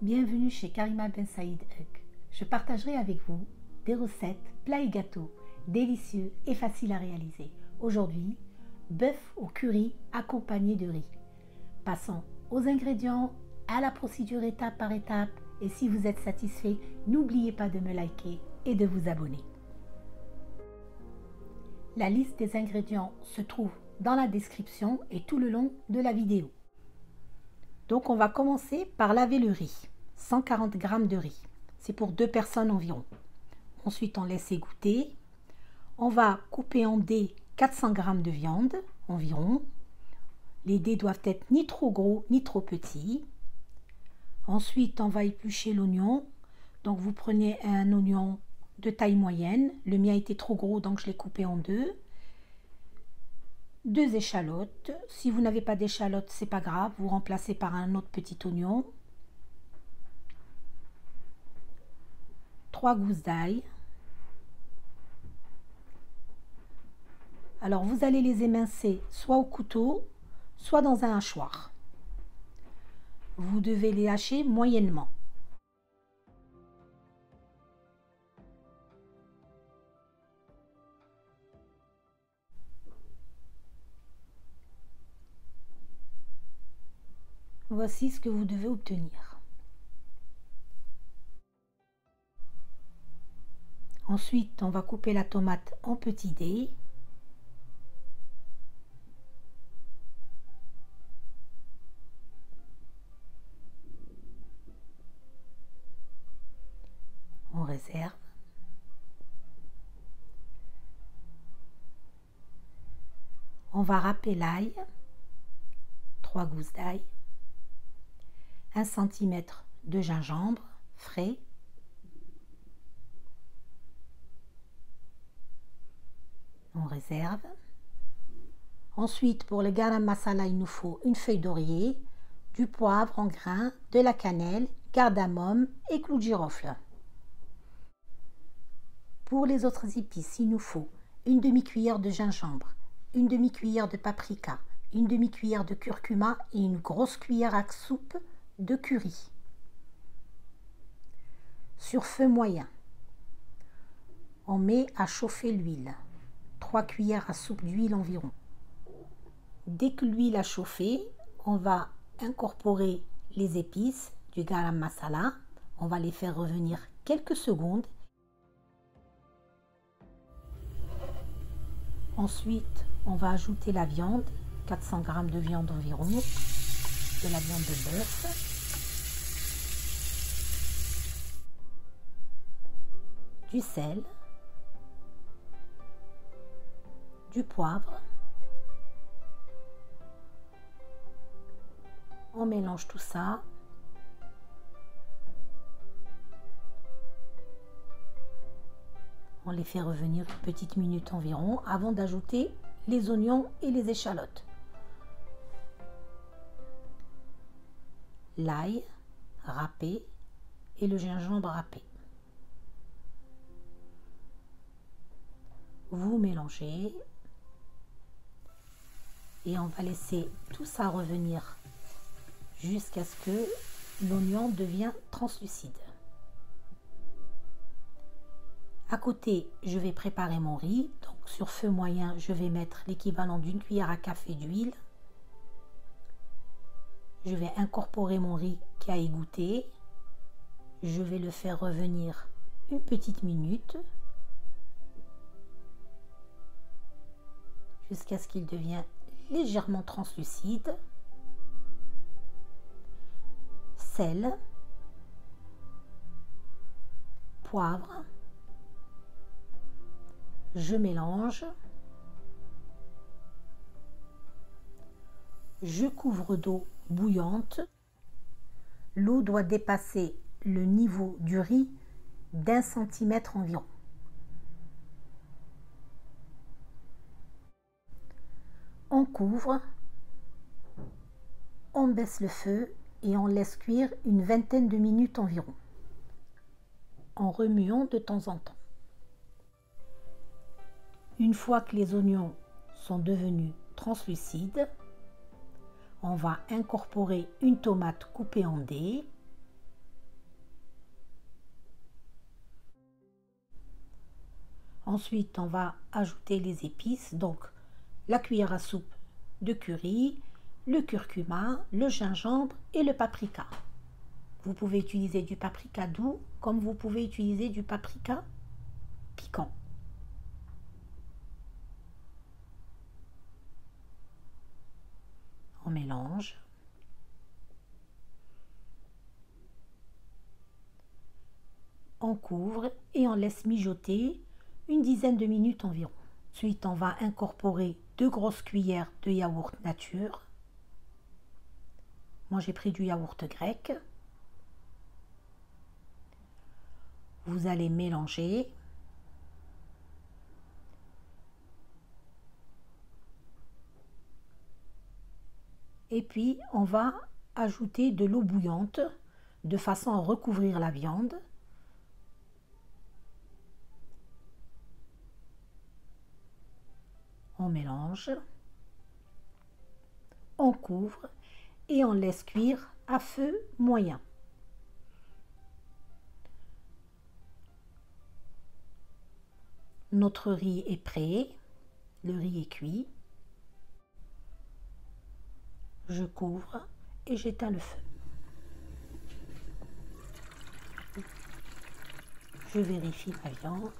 Bienvenue chez Karima Ben Saïd Hug. Je partagerai avec vous des recettes, plats et gâteaux délicieux et faciles à réaliser. Aujourd'hui, bœuf au curry accompagné de riz. Passons aux ingrédients, à la procédure étape par étape. Et si vous êtes satisfait, n'oubliez pas de me liker et de vous abonner. La liste des ingrédients se trouve dans la description et tout le long de la vidéo. Donc on va commencer par laver le riz. 140 g de riz. C'est pour 2 personnes environ. Ensuite on laisse égoutter. On va couper en dés 400 g de viande environ. Les dés doivent être ni trop gros ni trop petits. Ensuite on va éplucher l'oignon. Donc vous prenez un oignon de taille moyenne. Le mien était trop gros donc je l'ai coupé en deux. 2 échalotes. Si vous n'avez pas d'échalotes, c'est pas grave, vous remplacez par un autre petit oignon. 3 gousses d'ail. Alors vous allez les émincer soit au couteau, soit dans un hachoir. Vous devez les hacher moyennement. Voici ce que vous devez obtenir. Ensuite, on va couper la tomate en petits dés. On réserve. On va râper l'ail. 3 gousses d'ail. 1 cm de gingembre frais. On réserve. Ensuite, pour le garam masala, il nous faut une feuille d'oreiller, du poivre en grains, de la cannelle, cardamome et clou de girofle. Pour les autres épices, il nous faut une demi-cuillère de gingembre, une demi-cuillère de paprika, une demi-cuillère de curcuma et une grosse cuillère à soupe de curry. Sur feu moyen, on met à chauffer l'huile. 3 cuillères à soupe d'huile environ. Dès que l'huile a chauffé, on va incorporer les épices du garam masala. On va les faire revenir quelques secondes. Ensuite, on va ajouter la viande, 400 g de viande environ, de la viande de bœuf. Du sel, du poivre. On mélange tout ça. On les fait revenir une petite minute environ avant d'ajouter les oignons et les échalotes. L'ail râpé et le gingembre râpé. Vous mélangez et on va laisser tout ça revenir jusqu'à ce que l'oignon devienne translucide. À côté, je vais préparer mon riz. Donc sur feu moyen, je vais mettre l'équivalent d'une cuillère à café d'huile. Je vais incorporer mon riz qui a égoutté. Je vais le faire revenir une petite minute jusqu'à ce qu'il devienne légèrement translucide. Sel, poivre, je mélange, je couvre d'eau bouillante. L'eau doit dépasser le niveau du riz d'1 centimètre environ. On couvre, on baisse le feu et on laisse cuire une vingtaine de minutes environ, en remuant de temps en temps. Une fois que les oignons sont devenus translucides, on va incorporer une tomate coupée en dés. Ensuite, on va ajouter les épices, donc la cuillère à soupe de curry, le curcuma, le gingembre et le paprika. Vous pouvez utiliser du paprika doux comme vous pouvez utiliser du paprika piquant. On mélange. On couvre et on laisse mijoter une dizaine de minutes environ. Ensuite, on va incorporer 2 grosses cuillères de yaourt nature. Moi, j'ai pris du yaourt grec. Vous allez mélanger. Et puis, on va ajouter de l'eau bouillante de façon à recouvrir la viande. On mélange, on couvre et on laisse cuire à feu moyen. Notre riz est prêt, le riz est cuit. Je couvre et j'éteins le feu. Je vérifie ma viande,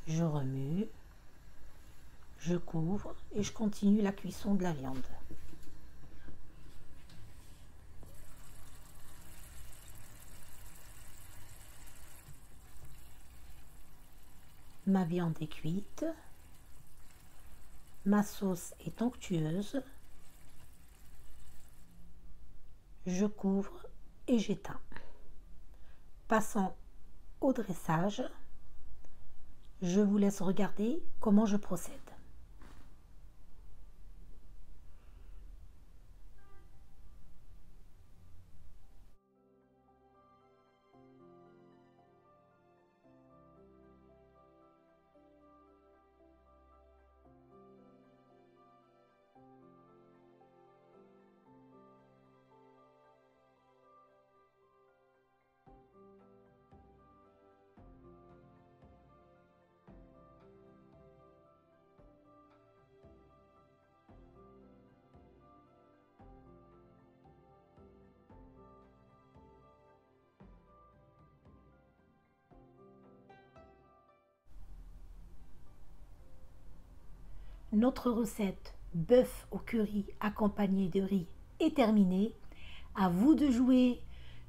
je remue, je couvre et je continue la cuisson de la viande. Ma viande est cuite, ma sauce est onctueuse, je couvre et j'éteins. Passons au dressage. Je vous laisse regarder comment je procède. Notre recette bœuf au curry accompagné de riz est terminée. À vous de jouer.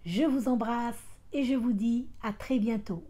Je vous embrasse et je vous dis à très bientôt.